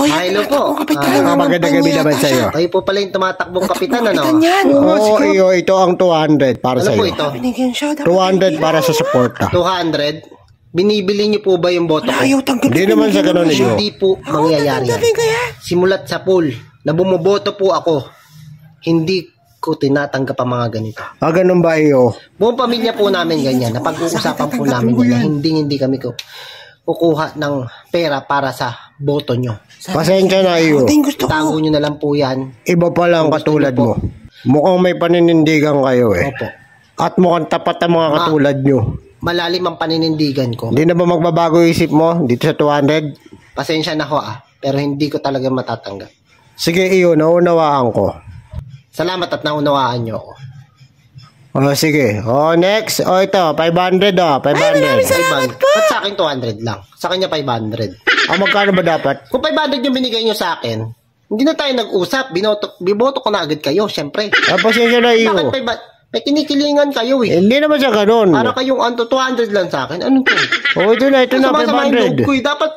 Hello po. Magandang gabi naman sa iyo. Kayo po pala yung tumatakbong kapitan, ano? Oo, ito ang 200 para sa Ano po iyo. ito? 200 para sa suporta. 200? Binibili niyo po ba yung boto ko? Hindi naman sa ganun iyo. Hindi po mangyayari yan. Simulat sa pool na bumoboto po ako, hindi ko tinatanggap ang mga ganito. Ganun ba iyo? Buong pamilya po namin ganyan. Napag-uusapan po namin yan na hindi kami kukuha ng pera para sa boto nyo. Pasensya na iyo. Itago nyo na lang po yan. Iba pa lang katulad mo. Mukhang may paninindigan kayo eh. Opo. At mukhang tapat ang mga katulad nyo. Malalim ang paninindigan ko. Hindi na ba magbabago isip mo dito sa 200? Pasensya na ho pero hindi ko talaga matatanggap. Sige iyo, naunawaan ko. Salamat at naunawaan nyo ako. Sige. Next. Ito, 500 500. Ba't sa akin 200 lang? Sa kanya 500. Magkano ba dapat? Kung 500 yung binigay nyo sa akin, hindi na tayo nag-usap. Biboto ko na agad kayo, syempre. Pasensya na iyo. Bakit may kinikilingan kayo eh. Hindi naman siya ganun. Para kayong 200 lang sa akin. Ano to? Ito na, 500. Dapat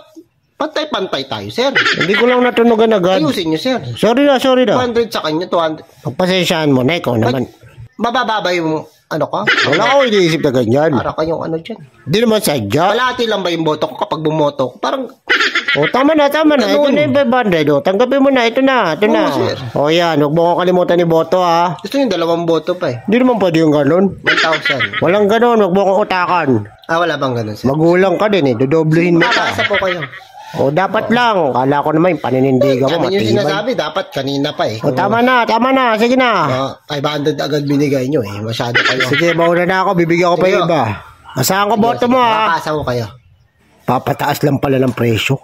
pantay-pantay tayo, sir. Hindi ko lang natunugan agad. Ayusin nyo, sir. Sorry na. 200 sa kanya, 200. Pagpasensyaan mo na, ikaw naman. Mabababa yung ano ka? Wala ko iniisip na ganyan. Para kayong ano dyan. Hindi naman sadya. Kalahati lang ba yung boto ko kapag bumoto ko? Parang... Tama na. Ito na yung 500. Tanggapin mo na. Ito na. Sir. Yan. Huwag mo kong kalimutan ni boto, ha. Gusto nyo 2 boto pa eh. Hindi naman pwede yung ganun. 1,000. Walang ganun. Huwag mo kong utakan. Wala bang ganun, sir? Magulang ka din eh. Dodoblehin mo ka. Makakasa po kayo. Dapat lang. Kala ko naman yung paninindigan mo Sabi nyo matibay. sinasabi, dapat kanina pa eh. Tama na. Sige na. 500 agad binigay nyo eh. Masyado kayo. Sige, mauna na ako. Bibigyan ko pa yung iba. Asahan ko boto mo, ha. Makakasa ko kayo. Papataas lang pala ng presyo.